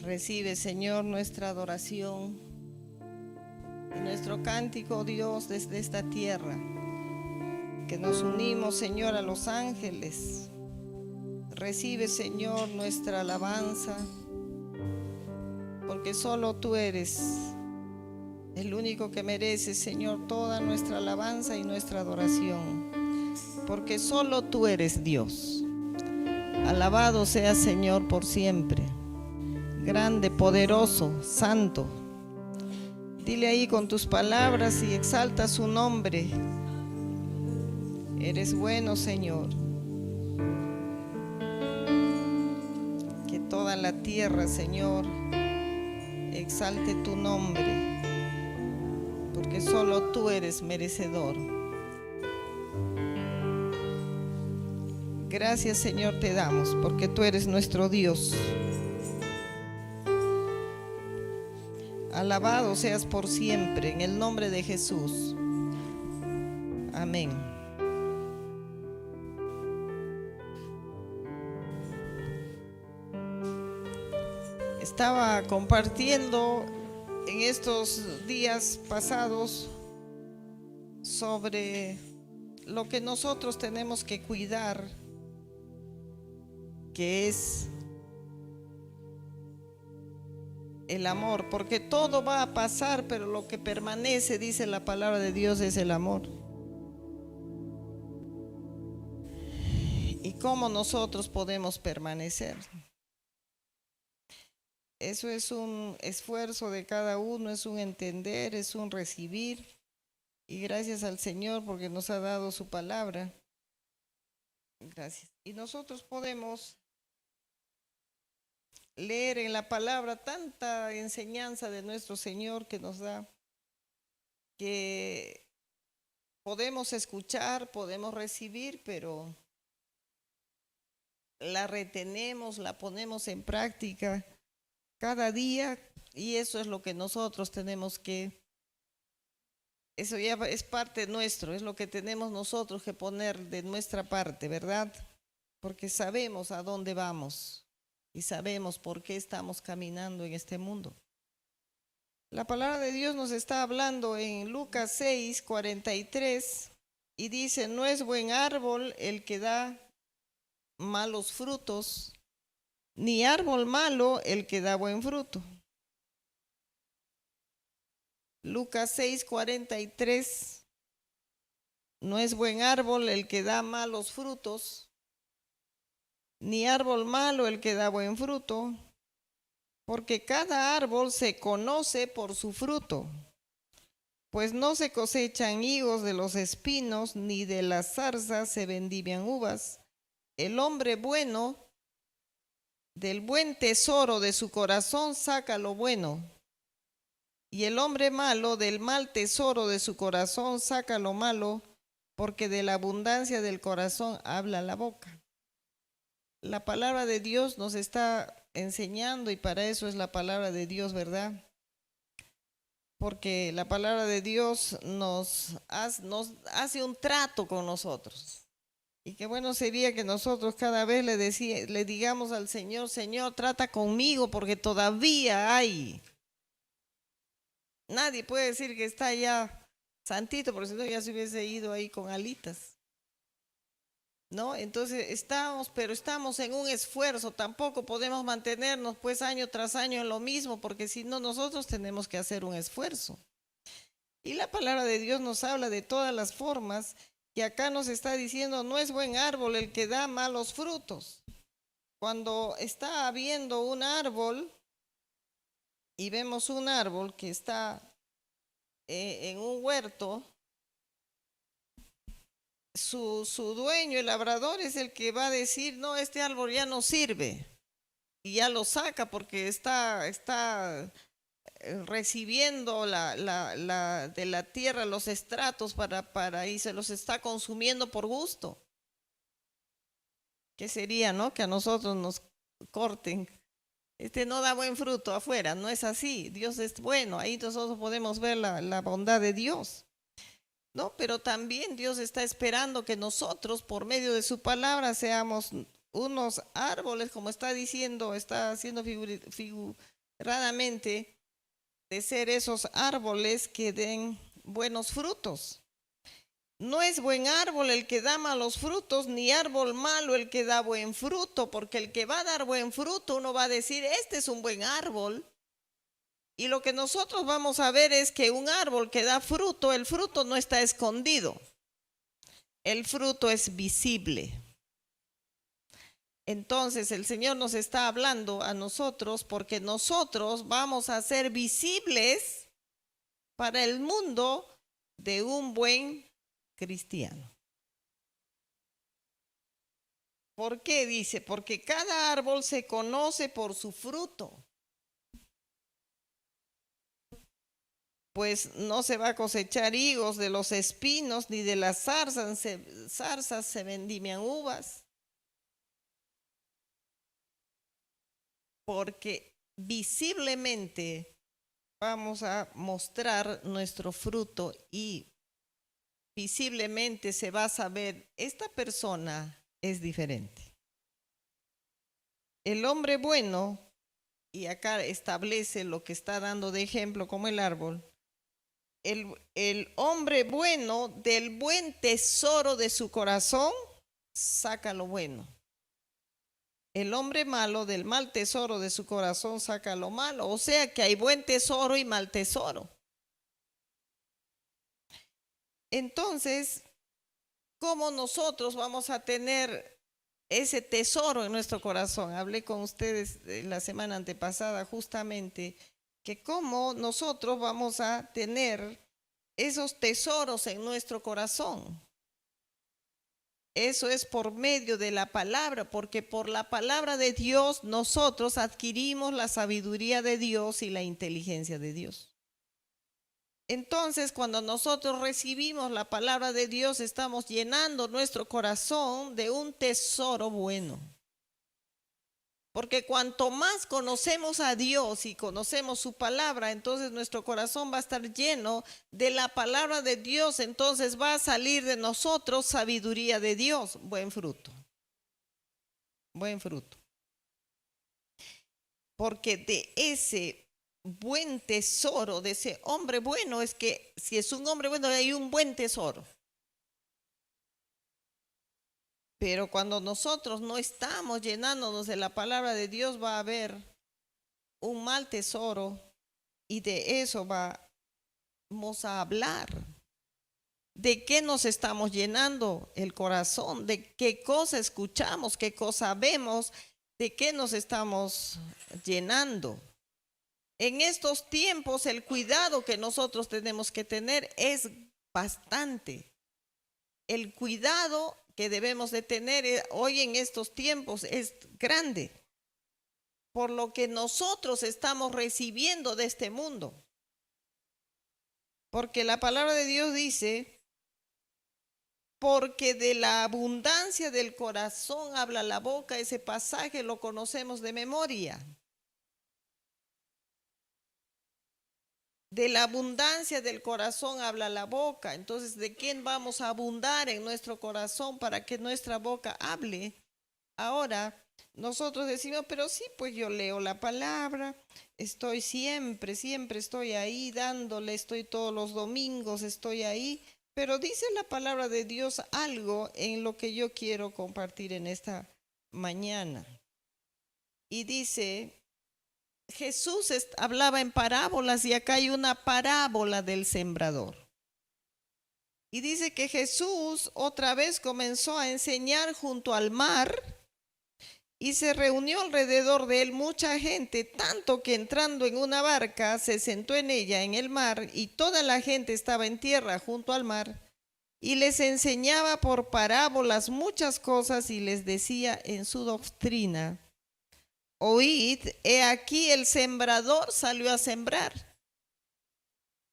Recibe, Señor, nuestra adoración y nuestro cántico, Dios, desde esta tierra, que nos unimos, Señor, a los ángeles. Recibe, Señor, nuestra alabanza, porque solo tú eres el único que merece, Señor, toda nuestra alabanza y nuestra adoración, porque solo tú eres Dios. Alabado sea, Señor, por siempre. Grande, poderoso, santo. Dile ahí con tus palabras y exalta su nombre. Eres bueno, Señor. Que toda la tierra, Señor, exalte tu nombre, porque solo tú eres merecedor. Gracias, Señor, te damos, porque tú eres nuestro Dios. Alabado seas por siempre, en el nombre de Jesús. Amén. Estaba compartiendo en estos días pasados sobre lo que nosotros tenemos que cuidar, que es el amor, porque todo va a pasar, pero lo que permanece, dice la palabra de Dios, es el amor. ¿Y cómo nosotros podemos permanecer? Eso es un esfuerzo de cada uno, es un entender, es un recibir. Y gracias al Señor porque nos ha dado su palabra. Gracias. Y nosotros podemos leer en la palabra tanta enseñanza de nuestro Señor que nos da, que podemos escuchar, podemos recibir, pero la retenemos, la ponemos en práctica cada día, y eso es lo que nosotros tenemos que, eso ya es parte nuestro, es lo que tenemos nosotros que poner de nuestra parte, ¿verdad? Porque sabemos a dónde vamos y sabemos por qué estamos caminando en este mundo. La palabra de Dios nos está hablando en Lucas 6:43 y dice: no es buen árbol el que da malos frutos, ni árbol malo el que da buen fruto. Lucas 6:43, no es buen árbol el que da malos frutos, ni árbol malo el que da buen fruto, porque cada árbol se conoce por su fruto. Pues no se cosechan higos de los espinos, ni de las zarzas se vendimian uvas. El hombre bueno del buen tesoro de su corazón saca lo bueno, y el hombre malo del mal tesoro de su corazón saca lo malo, porque de la abundancia del corazón habla la boca. La palabra de Dios nos está enseñando, y para eso es la palabra de Dios, ¿verdad? Porque la palabra de Dios nos hace un trato con nosotros. Y qué bueno sería que nosotros cada vez le digamos al Señor: Señor, trata conmigo, porque todavía hay. Nadie puede decir que está ya santito, porque si no ya se hubiese ido ahí con alitas, ¿no? Entonces pero estamos en un esfuerzo. Tampoco podemos mantenernos pues año tras año en lo mismo, porque si no, nosotros tenemos que hacer un esfuerzo. Y la palabra de Dios nos habla de todas las formas, y acá nos está diciendo: no es buen árbol el que da malos frutos. Cuando está habiendo un árbol y vemos un árbol que está en un huerto, su dueño, el labrador, es el que va a decir: no, este árbol ya no sirve, y ya lo saca porque está recibiendo de la tierra los estratos y se los está consumiendo por gusto. ¿Qué sería, no? Que a nosotros nos corten. Este no da buen fruto afuera, no es así. Dios es bueno, ahí nosotros podemos ver la bondad de Dios, ¿no? Pero también Dios está esperando que nosotros, por medio de su palabra, seamos unos árboles, como está diciendo, está haciendo figuradamente, de ser esos árboles que den buenos frutos. No es buen árbol el que da malos frutos, ni árbol malo el que da buen fruto, porque el que va a dar buen fruto, uno va a decir, este es un buen árbol. Y lo que nosotros vamos a ver es que un árbol que da fruto, el fruto no está escondido, el fruto es visible. Entonces el Señor nos está hablando a nosotros porque nosotros vamos a ser visibles para el mundo de un buen cristiano. ¿Por qué? Dice, porque cada árbol se conoce por su fruto. Pues no se va a cosechar higos de los espinos, ni de las zarzas se vendimian uvas. Porque visiblemente vamos a mostrar nuestro fruto y visiblemente se va a saber, esta persona es diferente. El hombre bueno, y acá establece lo que está dando de ejemplo como el árbol, el hombre bueno del buen tesoro de su corazón saca lo bueno. El hombre malo del mal tesoro de su corazón saca lo malo. O sea que hay buen tesoro y mal tesoro. Entonces, ¿cómo nosotros vamos a tener ese tesoro en nuestro corazón? Hablé con ustedes la semana antepasada justamente que cómo nosotros vamos a tener esos tesoros en nuestro corazón. Eso es por medio de la palabra, porque por la palabra de Dios nosotros adquirimos la sabiduría de Dios y la inteligencia de Dios. Entonces, cuando nosotros recibimos la palabra de Dios, estamos llenando nuestro corazón de un tesoro bueno. Porque cuanto más conocemos a Dios y conocemos su palabra, entonces nuestro corazón va a estar lleno de la palabra de Dios. Entonces va a salir de nosotros sabiduría de Dios, buen fruto. Buen fruto. Porque de ese buen tesoro, de ese hombre bueno, es que si es un hombre bueno hay un buen tesoro. Pero cuando nosotros no estamos llenándonos de la palabra de Dios, va a haber un mal tesoro y de eso vamos a hablar. ¿De qué nos estamos llenando el corazón? ¿De qué cosa escuchamos? ¿Qué cosa vemos? ¿De qué nos estamos llenando? En estos tiempos el cuidado que nosotros tenemos que tener es bastante. El cuidado que debemos de tener hoy en estos tiempos es grande, por lo que nosotros estamos recibiendo de este mundo. Porque la palabra de Dios dice, porque de la abundancia del corazón habla la boca, ese pasaje lo conocemos de memoria. De la abundancia del corazón habla la boca. Entonces, ¿de quién vamos a abundar en nuestro corazón para que nuestra boca hable? Ahora, nosotros decimos, pero sí, pues yo leo la palabra, estoy siempre estoy ahí dándole, estoy todos los domingos, estoy ahí. Pero dice la palabra de Dios algo en lo que yo quiero compartir en esta mañana. Y dice, Jesús hablaba en parábolas y acá hay una parábola del sembrador. Y dice que Jesús otra vez comenzó a enseñar junto al mar y se reunió alrededor de él mucha gente, tanto que entrando en una barca se sentó en ella en el mar y toda la gente estaba en tierra junto al mar y les enseñaba por parábolas muchas cosas y les decía en su doctrina, oíd, he aquí el sembrador salió a sembrar.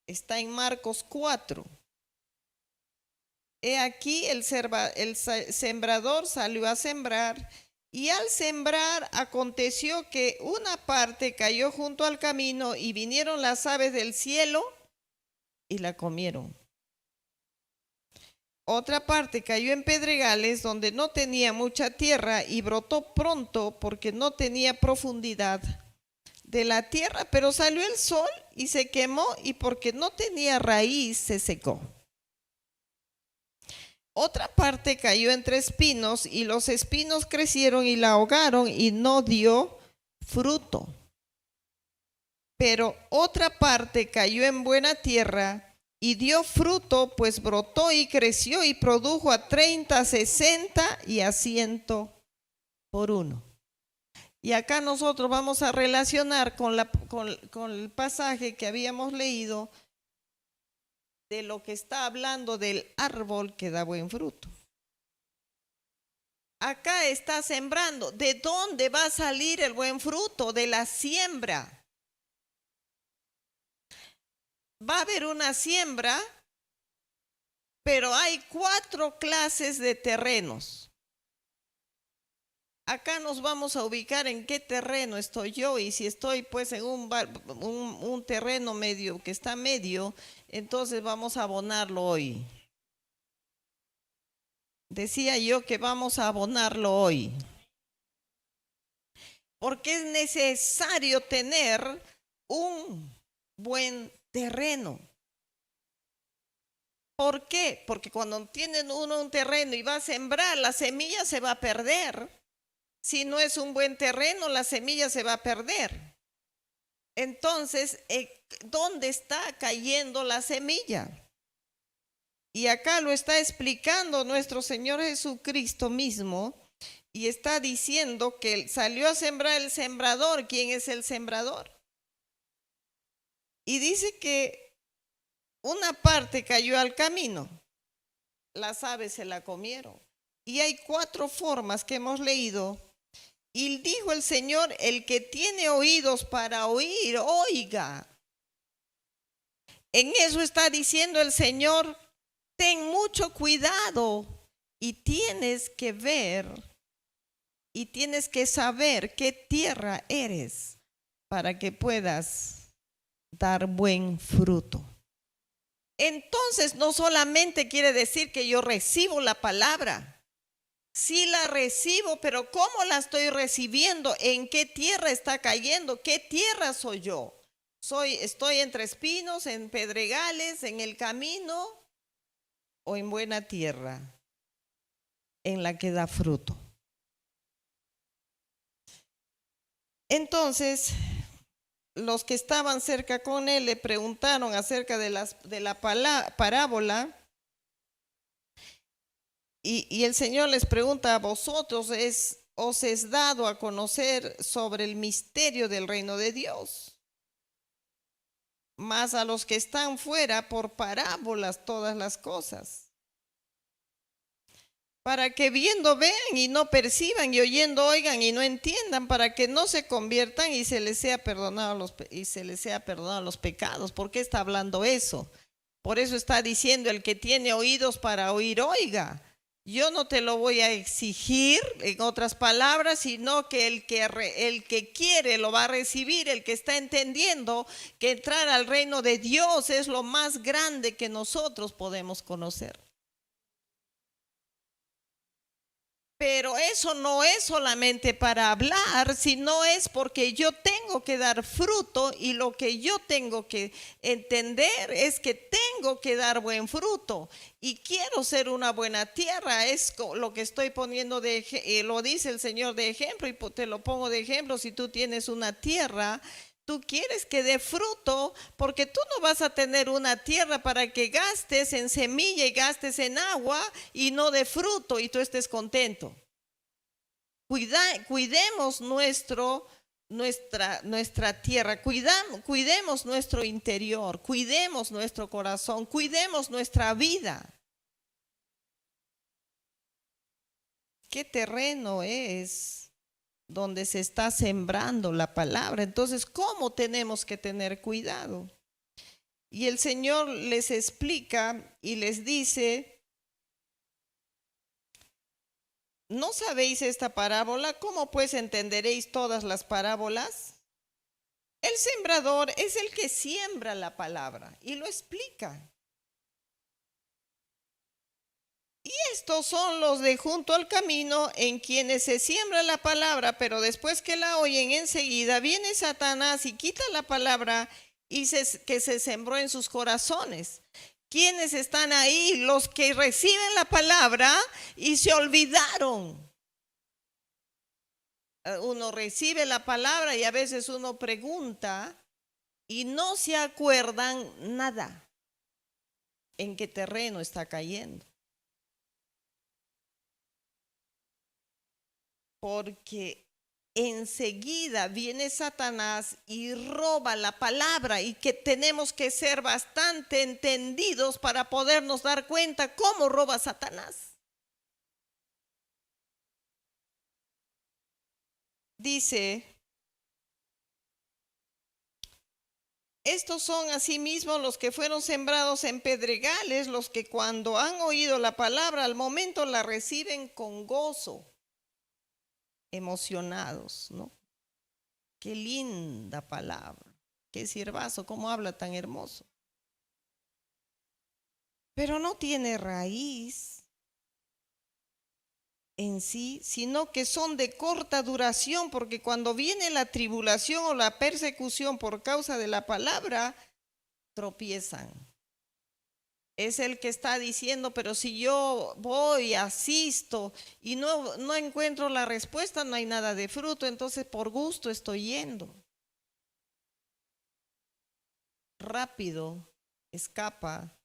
Está en Marcos 4. He aquí el sembrador salió a sembrar. Y al sembrar aconteció que una parte cayó junto al camino y vinieron las aves del cielo y la comieron. Otra parte cayó en pedregales donde no tenía mucha tierra y brotó pronto porque no tenía profundidad de la tierra, pero salió el sol y se quemó y porque no tenía raíz se secó. Otra parte cayó entre espinos y los espinos crecieron y la ahogaron y no dio fruto. Pero otra parte cayó en buena tierra y dio fruto, pues brotó y creció y produjo a 30, 60 y a 100 por uno. Y acá nosotros vamos a relacionar con el pasaje que habíamos leído de lo que está hablando del árbol que da buen fruto. Acá está sembrando. ¿De dónde va a salir el buen fruto? De la siembra. Va a haber una siembra, pero hay 4 clases de terrenos. Acá nos vamos a ubicar en qué terreno estoy yo, y si estoy pues en un terreno medio, que está medio, entonces vamos a abonarlo hoy. Decía yo que vamos a abonarlo hoy, porque es necesario tener un buen terreno. ¿Por qué? Porque cuando tienen uno un terreno y va a sembrar, la semilla se va a perder. Si no es un buen terreno, la semilla se va a perder. Entonces, ¿dónde está cayendo la semilla? Y acá lo está explicando nuestro Señor Jesucristo mismo, y está diciendo que salió a sembrar el sembrador. ¿Quién es el sembrador? Y dice que una parte cayó al camino, las aves se la comieron. Y hay 4 formas que hemos leído. Y dijo el Señor: el que tiene oídos para oír, oiga. En eso está diciendo el Señor: ten mucho cuidado y tienes que ver y tienes que saber qué tierra eres para que puedas dar buen fruto. Entonces, no solamente quiere decir que yo recibo la palabra. Sí la recibo, pero ¿cómo la estoy recibiendo? ¿En qué tierra está cayendo? ¿Qué tierra soy yo? ¿Estoy entre espinos, en pedregales, en el camino, o en buena tierra, en la que da fruto? Entonces, los que estaban cerca con él le preguntaron acerca de la parábola. Y el Señor les pregunta: a vosotros os es dado a conocer sobre el misterio del reino de Dios, mas a los que están fuera por parábolas todas las cosas, para que viendo vean y no perciban, y oyendo oigan y no entiendan, para que no se conviertan y se les sea perdonado los pecados. ¿Por qué está hablando eso? Por eso está diciendo: el que tiene oídos para oír, oiga. Yo no te lo voy a exigir, en otras palabras, sino que el que quiere lo va a recibir. El que está entendiendo que entrar al reino de Dios es lo más grande que nosotros podemos conocer. Pero eso no es solamente para hablar, sino es porque yo tengo que dar fruto, y lo que yo tengo que entender es que tengo que dar buen fruto. Y quiero ser una buena tierra, es lo que estoy poniendo lo dice el Señor de ejemplo, y te lo pongo de ejemplo. Si tú tienes una tierra, tú quieres que dé fruto, porque tú no vas a tener una tierra para que gastes en semilla y gastes en agua y no dé fruto y tú estés contento. Cuidemos nuestra tierra, cuidemos nuestro interior, cuidemos nuestro corazón, cuidemos nuestra vida. ¿Qué terreno es donde se está sembrando la palabra? Entonces, ¿cómo tenemos que tener cuidado? Y el Señor les explica y les dice: ¿no sabéis esta parábola? ¿Cómo pues entenderéis todas las parábolas? El sembrador es el que siembra la palabra y lo explica. Estos son los de junto al camino, en quienes se siembra la palabra, pero después que la oyen enseguida, viene Satanás y quita la palabra que se sembró en sus corazones. ¿Quiénes están ahí? Los que reciben la palabra y se olvidaron. Uno recibe la palabra y a veces uno pregunta y no se acuerdan nada en qué terreno está cayendo. Porque enseguida viene Satanás y roba la palabra, y que tenemos que ser bastante entendidos para podernos dar cuenta cómo roba Satanás. Dice: estos son asimismo los que fueron sembrados en pedregales, los que cuando han oído la palabra al momento la reciben con gozo, emocionados, ¿no? Qué linda palabra, qué siervazo, cómo habla tan hermoso. Pero no tiene raíz en sí, sino que son de corta duración, porque cuando viene la tribulación o la persecución por causa de la palabra, tropiezan. Es el que está diciendo: pero si yo voy, asisto y no encuentro la respuesta, no hay nada de fruto, entonces por gusto estoy yendo. Rápido escapa,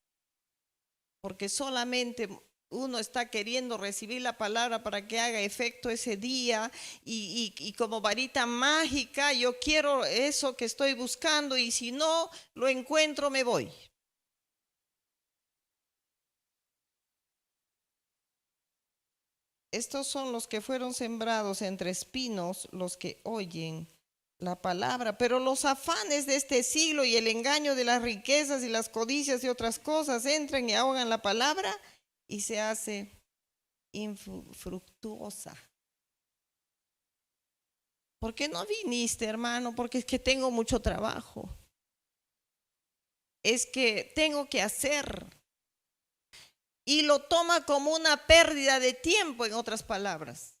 porque solamente uno está queriendo recibir la palabra para que haga efecto ese día, y como varita mágica, yo quiero eso que estoy buscando, y si no lo encuentro me voy. Estos son los que fueron sembrados entre espinos, los que oyen la palabra, pero los afanes de este siglo y el engaño de las riquezas y las codicias y otras cosas entran y ahogan la palabra y se hace infructuosa. ¿Por qué no viniste, hermano? Porque es que tengo mucho trabajo. Es que tengo que hacer. Y lo toma como una pérdida de tiempo, en otras palabras.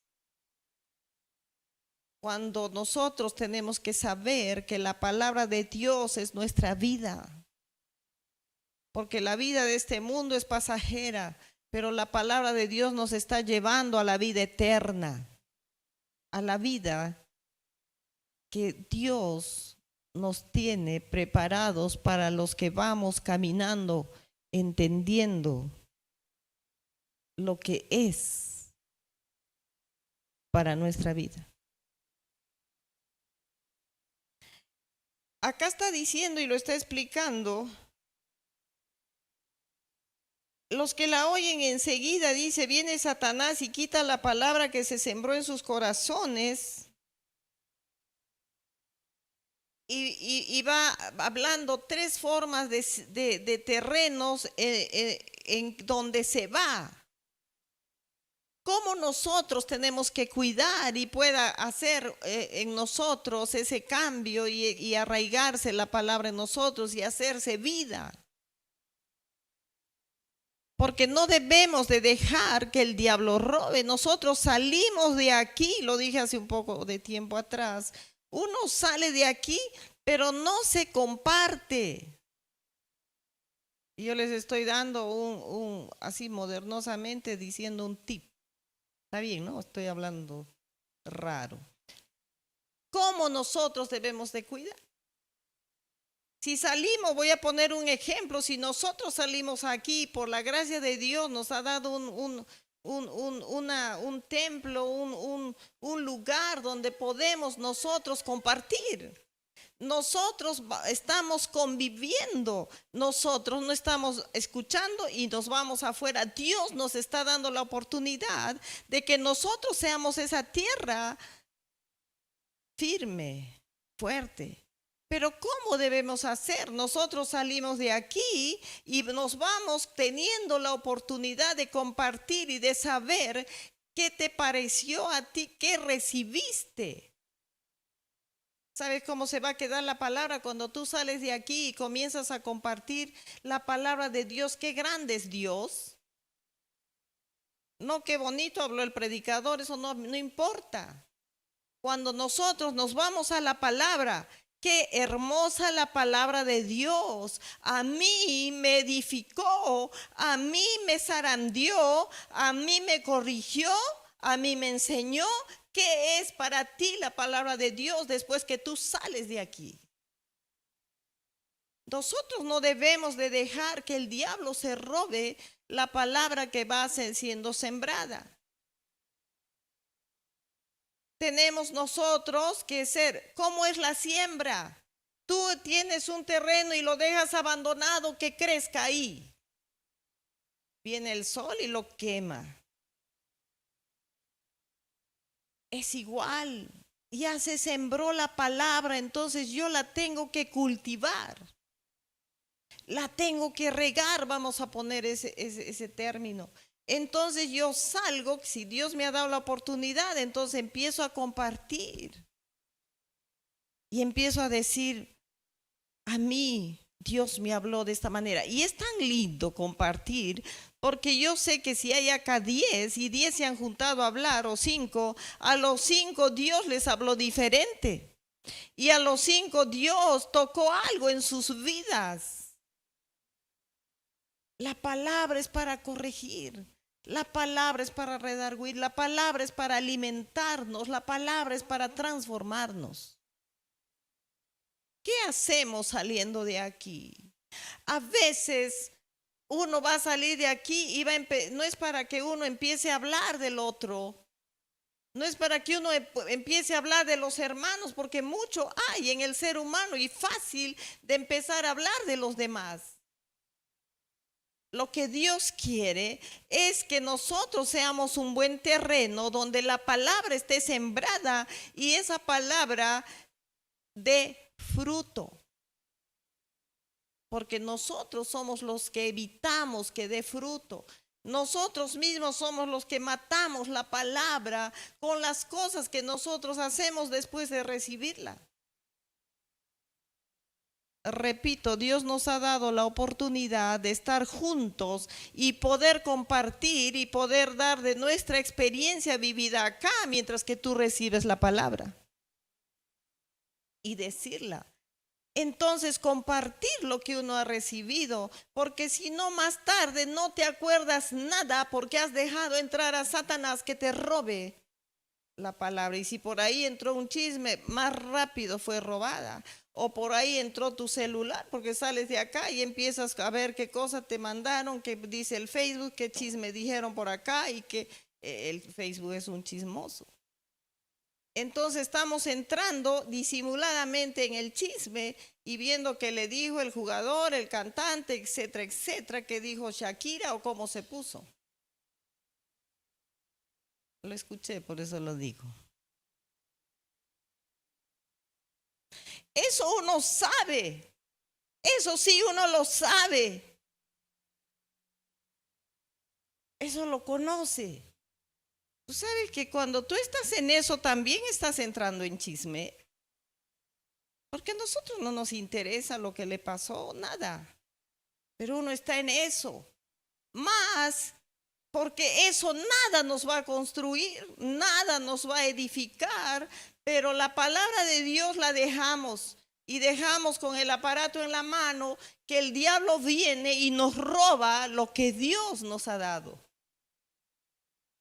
Cuando nosotros tenemos que saber que la palabra de Dios es nuestra vida. Porque la vida de este mundo es pasajera, pero la palabra de Dios nos está llevando a la vida eterna, a la vida que Dios nos tiene preparados para los que vamos caminando, entendiendo lo que es para nuestra vida. Acá está diciendo y lo está explicando: los que la oyen enseguida, dice, viene Satanás y quita la palabra que se sembró en sus corazones. Y va hablando tres formas de terrenos en donde se va. ¿Cómo nosotros tenemos que cuidar y pueda hacer en nosotros ese cambio y arraigarse la palabra en nosotros y hacerse vida? Porque no debemos de dejar que el diablo robe. Nosotros salimos de aquí, lo dije hace un poco de tiempo atrás, uno sale de aquí, pero no se comparte. Y yo les estoy dando así modernosamente diciendo un tip. Está bien, ¿no? Estoy hablando raro. ¿Cómo nosotros debemos de cuidar? Si salimos, voy a poner un ejemplo, si nosotros salimos aquí, por la gracia de Dios nos ha dado un templo, un lugar donde podemos nosotros compartir. Nosotros estamos conviviendo, nosotros no estamos escuchando y nos vamos afuera. Dios nos está dando la oportunidad de que nosotros seamos esa tierra firme, fuerte. Pero ¿cómo debemos hacer? Nosotros salimos de aquí y nos vamos teniendo la oportunidad de compartir y de saber qué te pareció a ti, qué recibiste. ¿Sabes cómo se va a quedar la palabra cuando tú sales de aquí y comienzas a compartir la palabra de Dios? Qué grande es Dios. No, qué bonito habló el predicador, eso no importa. Cuando nosotros nos vamos a la palabra, qué hermosa la palabra de Dios. A mí me edificó, a mí me zarandeó, a mí me corrigió, a mí me enseñó. ¿Qué es para ti la palabra de Dios después que tú sales de aquí? Nosotros no debemos de dejar que el diablo se robe la palabra que va siendo sembrada. Tenemos nosotros que ser, ¿cómo es la siembra? Tú tienes un terreno y lo dejas abandonado que crezca ahí. Viene el sol y lo quema. Es igual, ya se sembró la palabra, entonces yo la tengo que cultivar. La tengo que regar, vamos a poner ese término. Entonces yo salgo, si Dios me ha dado la oportunidad, entonces empiezo a compartir. Y empiezo a decir, a mí Dios me habló de esta manera. Y es tan lindo compartir, porque yo sé que si hay acá 10 y 10 se han juntado a hablar, o 5, a los 5 Dios les habló diferente. Y a los 5 Dios tocó algo en sus vidas. La palabra es para corregir, la palabra es para redarguir, la palabra es para alimentarnos, la palabra es para transformarnos. ¿Qué hacemos saliendo de aquí? A veces uno va a salir de aquí y no es para que uno empiece a hablar del otro, no es para que uno empiece a hablar de los hermanos, porque mucho hay en el ser humano y fácil de empezar a hablar de los demás. Lo que Dios quiere es que nosotros seamos un buen terreno donde la palabra esté sembrada y esa palabra dé fruto. Porque nosotros somos los que evitamos que dé fruto. Nosotros mismos somos los que matamos la palabra con las cosas que nosotros hacemos después de recibirla. Repito, Dios nos ha dado la oportunidad de estar juntos y poder compartir y poder dar de nuestra experiencia vivida acá mientras que tú recibes la palabra y decirla. Entonces compartir lo que uno ha recibido, porque si no más tarde no te acuerdas nada porque has dejado entrar a Satanás que te robe la palabra. Y si por ahí entró un chisme, más rápido fue robada. O por ahí entró tu celular, porque sales de acá y empiezas a ver qué cosa te mandaron, qué dice el Facebook, qué chisme dijeron por acá y que el Facebook es un chismoso. Entonces estamos entrando disimuladamente en el chisme y viendo qué le dijo el jugador, el cantante, etcétera, qué dijo Shakira o cómo se puso. Lo escuché, por eso lo digo. Eso uno sabe. Eso sí uno lo sabe. Eso lo conoce. Tú sabes que cuando tú estás en eso también estás entrando en chisme. Porque a nosotros no nos interesa lo que le pasó, nada. Pero uno está en eso. Más porque eso nada nos va a construir, nada nos va a edificar, pero la palabra de Dios la dejamos y dejamos con el aparato en la mano que el diablo viene y nos roba lo que Dios nos ha dado.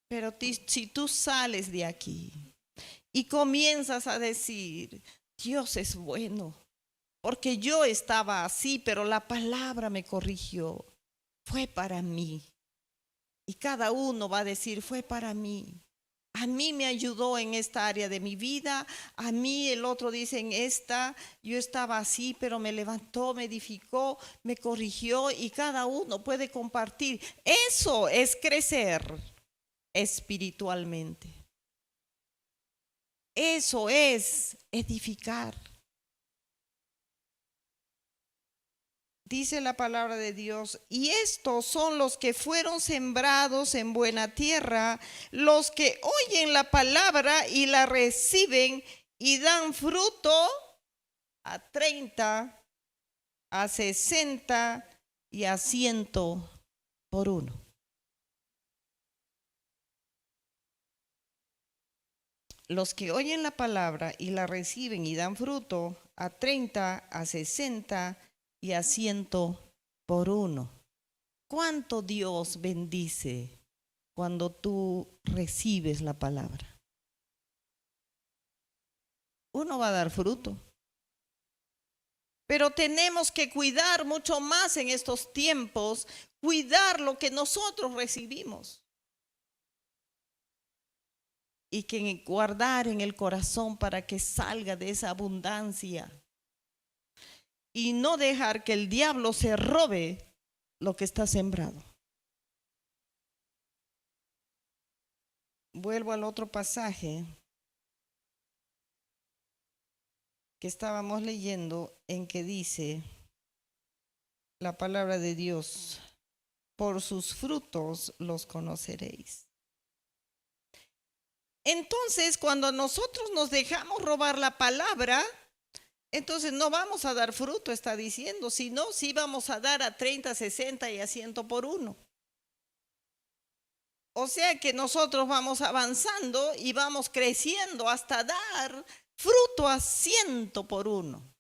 Pero si tú sales de aquí y comienzas a decir, Dios es bueno, porque yo estaba así, pero la palabra me corrigió, fue para mí. Y cada uno va a decir, fue para mí. A mí me ayudó en esta área de mi vida, a mí el otro dice en esta, yo estaba así, pero me levantó, me edificó, me corrigió y cada uno puede compartir. Eso es crecer espiritualmente. Eso es edificar. Dice la palabra de Dios, y estos son los que fueron sembrados en buena tierra, los que oyen la palabra y la reciben y dan fruto a 30, a 60 y a 100 por uno. los que oyen la palabra y la reciben y dan fruto, a 30, a 60 y a 100 por uno. ¿Cuánto Dios bendice cuando tú recibes la palabra? Uno va a dar fruto. Pero tenemos que cuidar mucho más en estos tiempos, cuidar lo que nosotros recibimos. Y que guardar en el corazón para que salga de esa abundancia. Y no dejar que el diablo se robe lo que está sembrado. Vuelvo al otro pasaje que estábamos leyendo, en que dice la palabra de Dios: por sus frutos los conoceréis. Entonces, cuando nosotros nos dejamos robar la palabra, entonces no vamos a dar fruto, está diciendo, sino sí vamos a dar a 30, 60 y a 100 por uno. O sea que nosotros vamos avanzando y vamos creciendo hasta dar fruto a 100 por uno.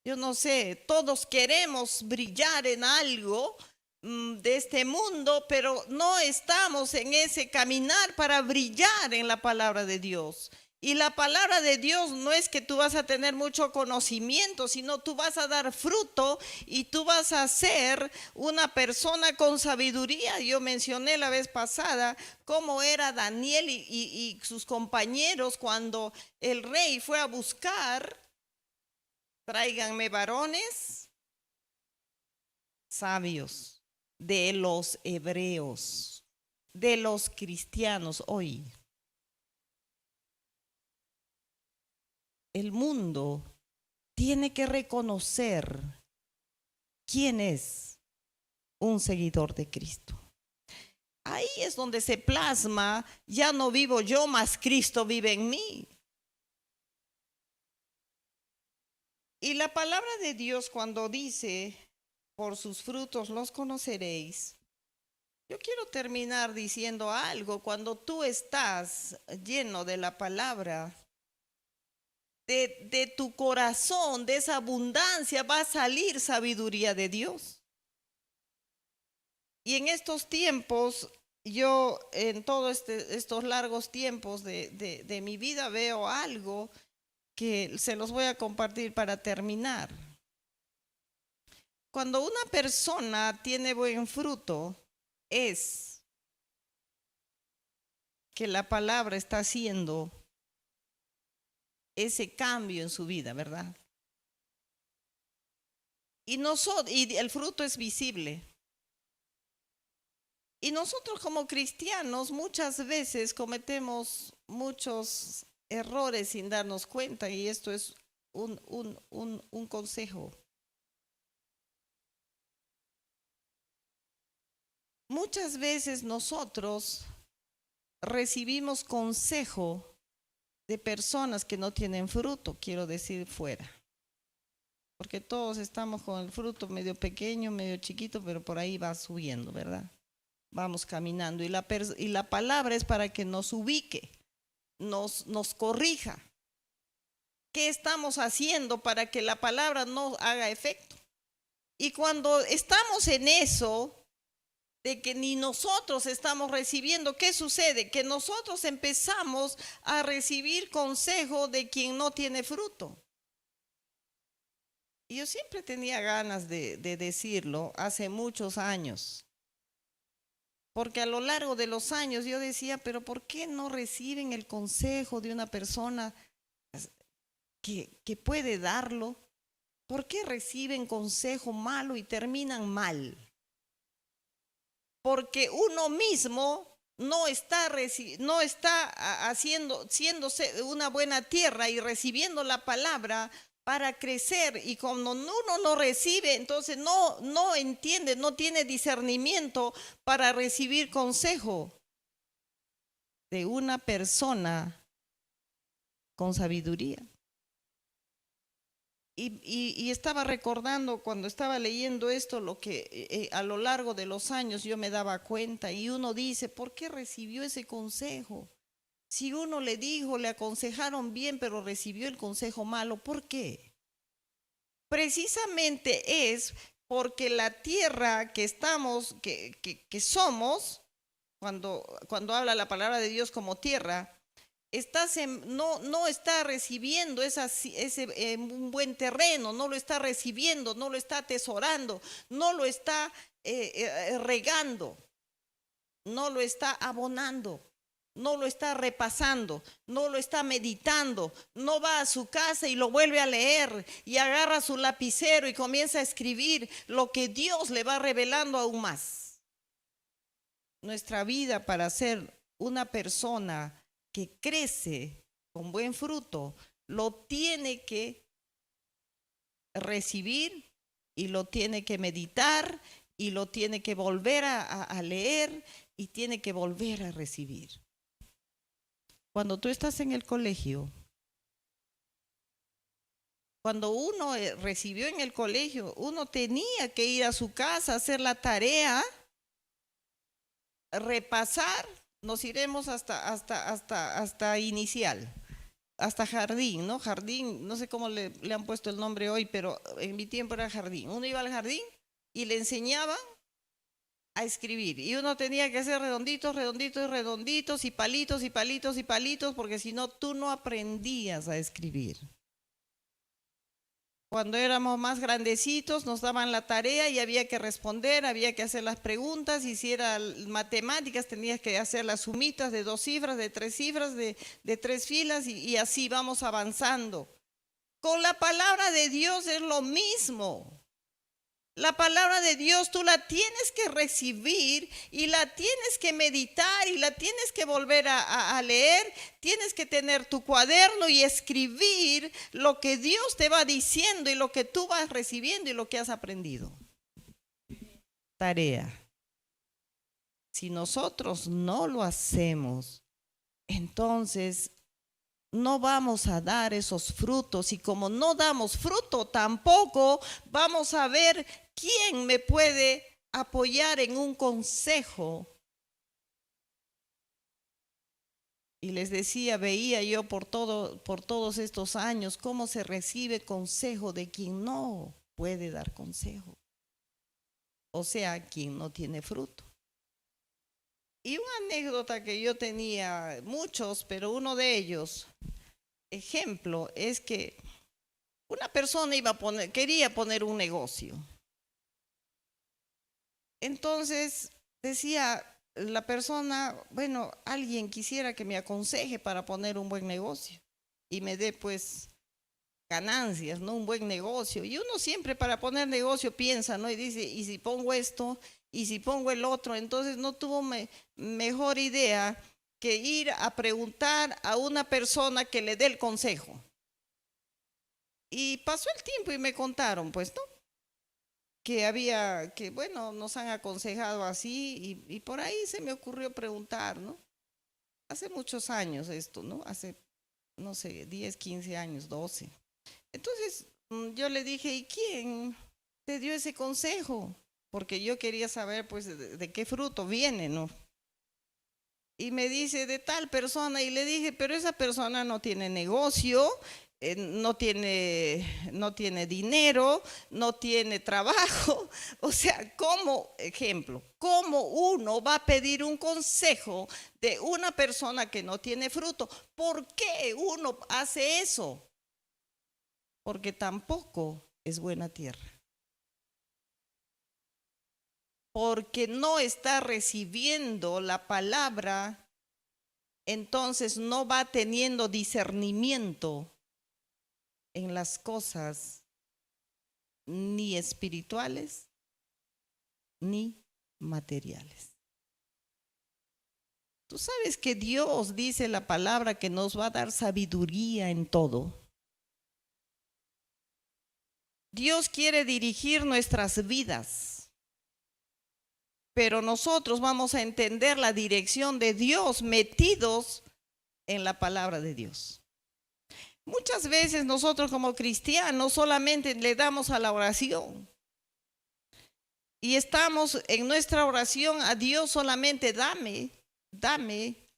Yo no sé, todos queremos brillar en algo de este mundo, pero no estamos en ese caminar para brillar en la palabra de Dios. Y la palabra de Dios no es que tú vas a tener mucho conocimiento, sino tú vas a dar fruto y tú vas a ser una persona con sabiduría. Yo mencioné la vez pasada cómo era Daniel y sus compañeros cuando el rey fue a buscar: tráiganme varones sabios de los hebreos, de los cristianos hoy. El mundo tiene que reconocer quién es un seguidor de Cristo. Ahí es donde se plasma: ya no vivo yo, mas Cristo vive en mí. Y la palabra de Dios, cuando dice: por sus frutos los conoceréis, yo quiero terminar diciendo algo. Cuando tú estás lleno de la palabra, de tu corazón, de esa abundancia, va a salir sabiduría de Dios. Y en estos tiempos, yo en todos estos largos tiempos de mi vida veo algo que se los voy a compartir para terminar. Cuando una persona tiene buen fruto, es que la palabra está haciendo ese cambio en su vida, ¿verdad? Y el fruto es visible. Y nosotros como cristianos muchas veces cometemos muchos errores sin darnos cuenta, y esto es un consejo. Muchas veces nosotros recibimos consejo de personas que no tienen fruto, quiero decir, fuera. Porque todos estamos con el fruto medio pequeño, medio chiquito, pero por ahí va subiendo, ¿verdad? Vamos caminando. Y la palabra es para que nos ubique, nos corrija. ¿Qué estamos haciendo para que la palabra no haga efecto? Y cuando estamos en eso, de que ni nosotros estamos recibiendo, ¿qué sucede? Que nosotros empezamos a recibir consejo de quien no tiene fruto. Y yo siempre tenía ganas de decirlo hace muchos años, porque a lo largo de los años yo decía: pero ¿por qué no reciben el consejo de una persona que puede darlo? ¿Por qué reciben consejo malo y terminan mal? Porque uno mismo no está siéndose una buena tierra y recibiendo la palabra para crecer. Y cuando uno no recibe, entonces no entiende, no tiene discernimiento para recibir consejo de una persona con sabiduría. Y estaba recordando cuando estaba leyendo esto, lo que a lo largo de los años yo me daba cuenta, y uno dice: ¿por qué recibió ese consejo? Si uno le dijo, le aconsejaron bien, pero recibió el consejo malo, ¿por qué? Precisamente es porque la tierra que estamos, que somos, cuando habla la palabra de Dios como tierra, no está recibiendo ese un buen terreno, no lo está recibiendo, no lo está atesorando, no lo está regando, no lo está abonando, no lo está repasando, no lo está meditando, no va a su casa y lo vuelve a leer y agarra su lapicero y comienza a escribir lo que Dios le va revelando aún más. Nuestra vida para ser una persona que crece con buen fruto, lo tiene que recibir y lo tiene que meditar y lo tiene que volver a leer y tiene que volver a recibir. Cuando tú estás en el colegio, cuando uno recibió en el colegio, uno tenía que ir a su casa, hacer la tarea, repasar, nos iremos hasta inicial, hasta jardín, ¿no? Jardín, no sé cómo le han puesto el nombre hoy, pero en mi tiempo era jardín. Uno iba al jardín y le enseñaban a escribir. Y uno tenía que hacer redonditos, redonditos, redonditos y palitos y palitos y palitos, porque si no, tú no aprendías a escribir. Cuando éramos más grandecitos nos daban la tarea y había que responder, había que hacer las preguntas, y si era matemáticas tenías que hacer las sumitas de 2 cifras, de 3 cifras, de 3 filas y así vamos avanzando. Con la palabra de Dios es lo mismo. La palabra de Dios tú la tienes que recibir y la tienes que meditar y la tienes que volver a leer. Tienes que tener tu cuaderno y escribir lo que Dios te va diciendo y lo que tú vas recibiendo y lo que has aprendido. Tarea. Si nosotros no lo hacemos, entonces no vamos a dar esos frutos, y como no damos fruto, tampoco vamos a ver quién me puede apoyar en un consejo. Y les decía, veía yo por todos estos años cómo se recibe consejo de quien no puede dar consejo, o sea, quien no tiene fruto. Y una anécdota que yo tenía, muchos, pero uno de ellos, ejemplo, es que una persona quería poner un negocio. Entonces decía la persona, bueno, alguien quisiera que me aconseje para poner un buen negocio y me dé pues ganancias, ¿no? Un buen negocio. Y uno siempre para poner negocio piensa, ¿no? Y dice, ¿y si pongo esto? ¿Y si pongo el otro? Entonces no tuvo mejor idea que ir a preguntar a una persona que le dé el consejo. Y pasó el tiempo y me contaron, pues, ¿no? Que bueno, nos han aconsejado así y por ahí se me ocurrió preguntar, ¿no? Hace muchos años esto, ¿no? Hace, no sé, 10, 15 años, 12. Entonces yo le dije, ¿y quién te dio ese consejo? Porque yo quería saber, pues, de qué fruto viene, ¿no? Y me dice, de tal persona, y le dije, pero esa persona no tiene negocio, no tiene dinero, no tiene trabajo. O sea, ¿cómo, ejemplo, cómo uno va a pedir un consejo de una persona que no tiene fruto? ¿Por qué uno hace eso? Porque tampoco es buena tierra. Porque no está recibiendo la palabra, entonces no va teniendo discernimiento en las cosas ni espirituales ni materiales. Tú sabes que Dios dice la palabra que nos va a dar sabiduría en todo. Dios quiere dirigir nuestras vidas, pero nosotros vamos a entender la dirección de Dios metidos en la palabra de Dios. Muchas veces nosotros como cristianos solamente le damos a la oración y estamos en nuestra oración a Dios solamente dame,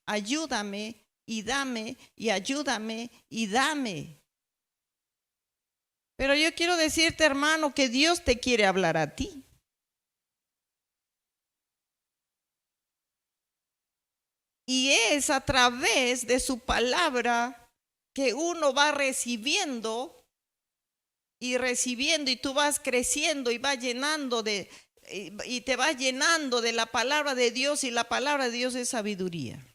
ayúdame, y dame y ayúdame y dame. Pero yo quiero decirte, hermano, que Dios te quiere hablar a ti. Y es a través de su palabra que uno va recibiendo y tú vas creciendo y vas llenando y te vas llenando de la palabra de Dios, y la palabra de Dios es sabiduría.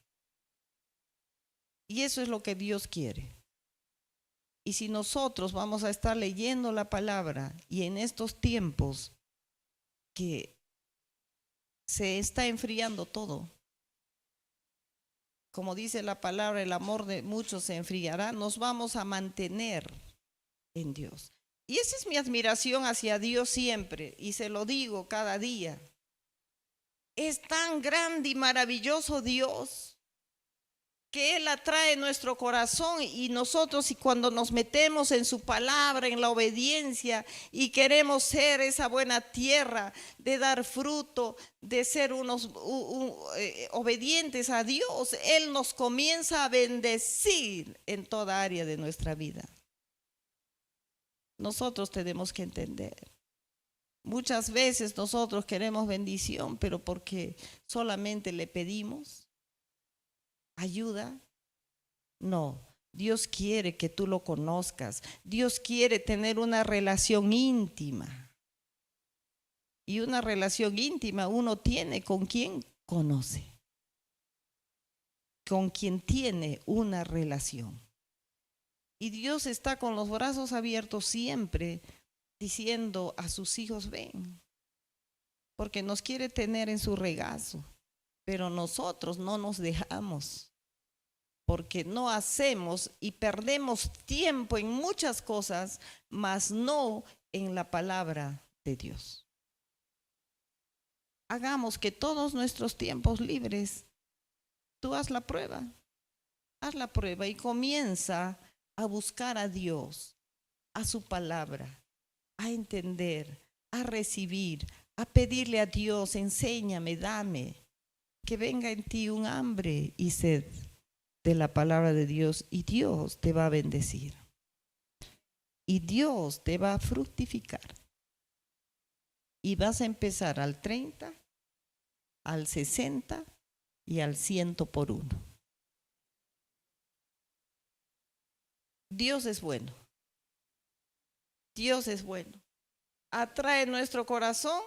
Y eso es lo que Dios quiere. Y si nosotros vamos a estar leyendo la palabra, y en estos tiempos que se está enfriando todo, como dice la palabra, el amor de muchos se enfriará, nos vamos a mantener en Dios. Y esa es mi admiración hacia Dios siempre, y se lo digo cada día. Es tan grande y maravilloso Dios, que Él atrae nuestro corazón, y nosotros, y cuando nos metemos en su palabra, en la obediencia, y queremos ser esa buena tierra de dar fruto, de ser unos obedientes a Dios, Él nos comienza a bendecir en toda área de nuestra vida. Nosotros tenemos que entender. Muchas veces nosotros queremos bendición, pero porque solamente le pedimos ayuda. No, Dios quiere que tú lo conozcas. Dios quiere tener una relación íntima. Y una relación íntima uno tiene con quien conoce, con quien tiene una relación. Y Dios está con los brazos abiertos siempre, diciendo a sus hijos: ven, porque nos quiere tener en su regazo. Pero nosotros no nos dejamos, porque no hacemos y perdemos tiempo en muchas cosas, mas no en la palabra de Dios. Hagamos que todos nuestros tiempos libres, tú haz la prueba y comienza a buscar a Dios, a su palabra, a entender, a recibir, a pedirle a Dios: enséñame, dame, que venga en ti un hambre y sed de la palabra de Dios, y Dios te va a bendecir. Y Dios te va a fructificar. Y vas a empezar al 30, al 60 y al 100 por uno. Dios es bueno. Dios es bueno. Atrae nuestro corazón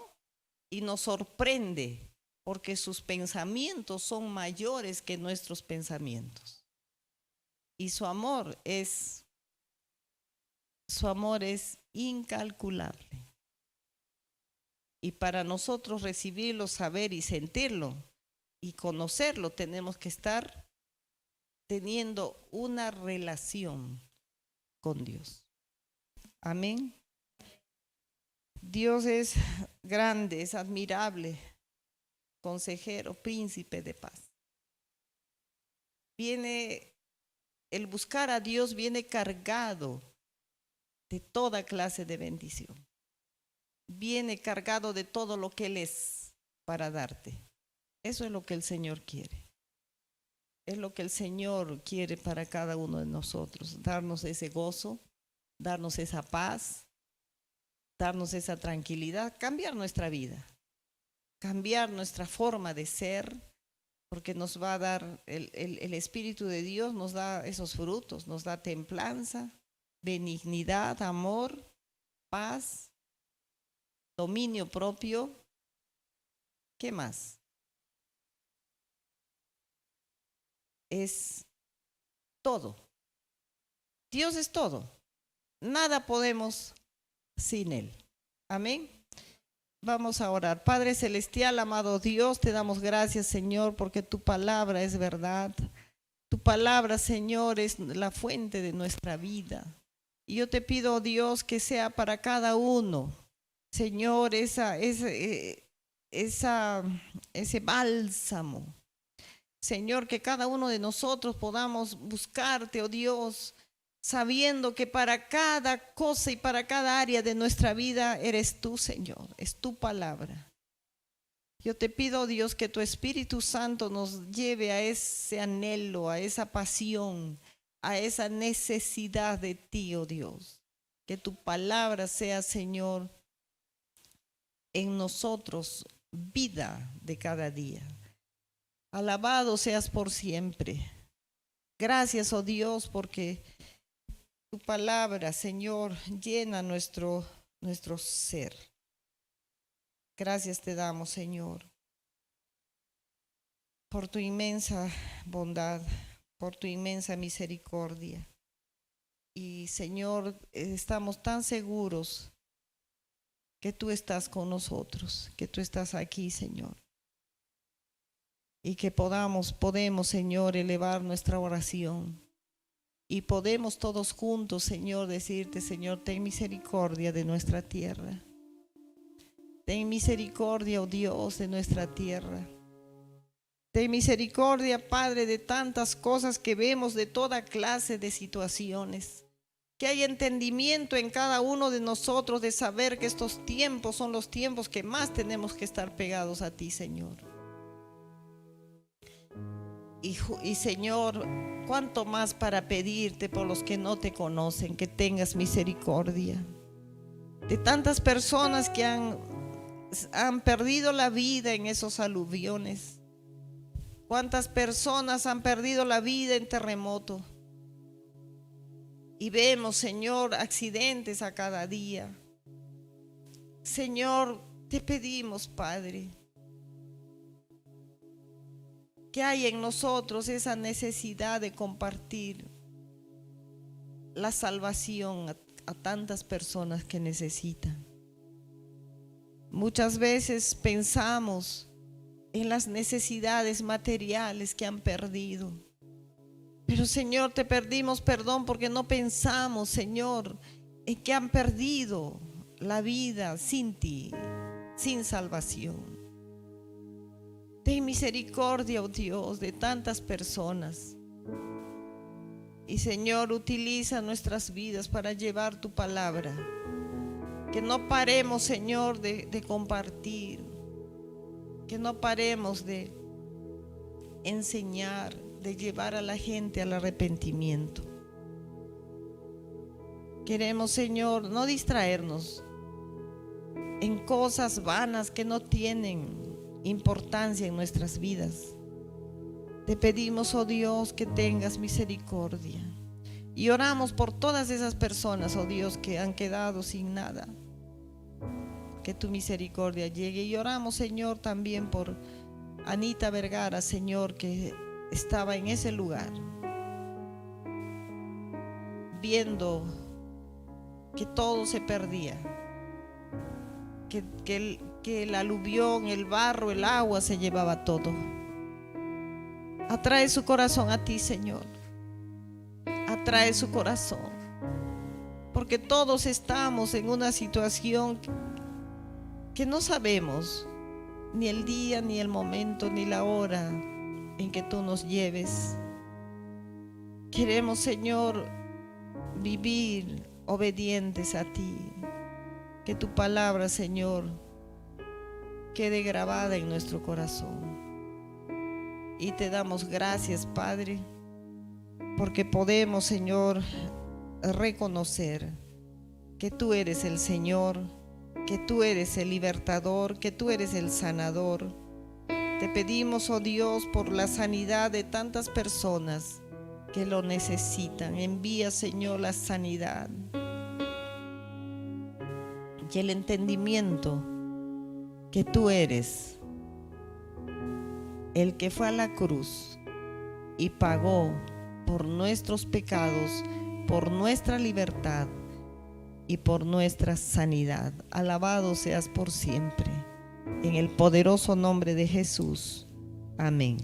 y nos sorprende, porque sus pensamientos son mayores que nuestros pensamientos. Y su amor es incalculable. Y para nosotros recibirlo, saber y sentirlo y conocerlo, tenemos que estar teniendo una relación con Dios. Amén. Dios es grande, es admirable, consejero, príncipe de paz. El buscar a Dios viene cargado de toda clase de bendición. Viene cargado de todo lo que Él es para darte. Eso es lo que el Señor quiere. Es lo que el Señor quiere para cada uno de nosotros: darnos ese gozo, darnos esa paz, darnos esa tranquilidad, cambiar nuestra vida, cambiar nuestra forma de ser, porque nos va a dar el Espíritu de Dios, nos da esos frutos, nos da templanza, benignidad, amor, paz, dominio propio. ¿Qué más? Es todo. Dios es todo. Nada podemos sin Él. Amén. Vamos a orar. Padre celestial, amado Dios, te damos gracias, Señor, porque tu palabra es verdad. Tu palabra, Señor, es la fuente de nuestra vida. Y yo te pido, Dios, que sea para cada uno, Señor, ese bálsamo. Señor, que cada uno de nosotros podamos buscarte, oh Dios, sabiendo que para cada cosa y para cada área de nuestra vida eres tú, Señor, es tu palabra. Yo te pido, Dios, que tu Espíritu Santo nos lleve a ese anhelo, a esa pasión, a esa necesidad de ti, oh Dios. Que tu palabra sea, Señor, en nosotros vida de cada día. Alabado seas por siempre. Gracias, oh Dios, porque tu palabra, Señor, llena nuestro ser. Gracias te damos, Señor, por tu inmensa bondad, por tu inmensa misericordia. Y, Señor, estamos tan seguros que tú estás con nosotros, que tú estás aquí, Señor. Y que podemos, Señor, elevar nuestra oración. Y podemos todos juntos, Señor, decirte, Señor, ten misericordia de nuestra tierra. Ten misericordia, oh Dios, de nuestra tierra. Ten misericordia, Padre, de tantas cosas que vemos, de toda clase de situaciones. Que haya entendimiento en cada uno de nosotros de saber que estos tiempos son los tiempos que más tenemos que estar pegados a ti, Señor. Y Señor, cuánto más para pedirte por los que no te conocen, que tengas misericordia. De tantas personas que han perdido la vida en esos aluviones. Cuántas personas han perdido la vida en terremoto. Y vemos, Señor, accidentes a cada día. Señor, te pedimos, Padre, que hay en nosotros esa necesidad de compartir la salvación a tantas personas que necesitan. Muchas veces pensamos en las necesidades materiales que han perdido. Pero, Señor, te pedimos perdón porque no pensamos, Señor, en que han perdido la vida sin ti, sin salvación. Ten misericordia, oh Dios, de tantas personas. Y, Señor, utiliza nuestras vidas para llevar tu palabra. Que no paremos, Señor, de compartir. Que no paremos de enseñar, de llevar a la gente al arrepentimiento. Queremos, Señor, no distraernos en cosas vanas que no tienen importancia en nuestras vidas. Te pedimos, oh Dios, que tengas misericordia. Y oramos por todas esas personas, oh Dios, que han quedado sin nada. Que tu misericordia llegue. Y oramos, Señor, también por Anita Vergara, Señor, que estaba en ese lugar, viendo que todo se perdía, que el aluvión, el barro, el agua se llevaba todo. Atrae su corazón a ti, Señor. Atrae su corazón, porque todos estamos en una situación que no sabemos ni el día, ni el momento, ni la hora en que tú nos lleves. Queremos, Señor, vivir obedientes a ti. Que tu palabra, Señor, quede grabada en nuestro corazón. Y te damos gracias, Padre, porque podemos, Señor, reconocer que tú eres el Señor, que tú eres el libertador, que tú eres el sanador. Te pedimos, oh Dios, por la sanidad de tantas personas que lo necesitan. Envía, Señor, la sanidad y el entendimiento que tú eres el que fue a la cruz y pagó por nuestros pecados, por nuestra libertad y por nuestra sanidad. Alabado seas por siempre. En el poderoso nombre de Jesús. Amén.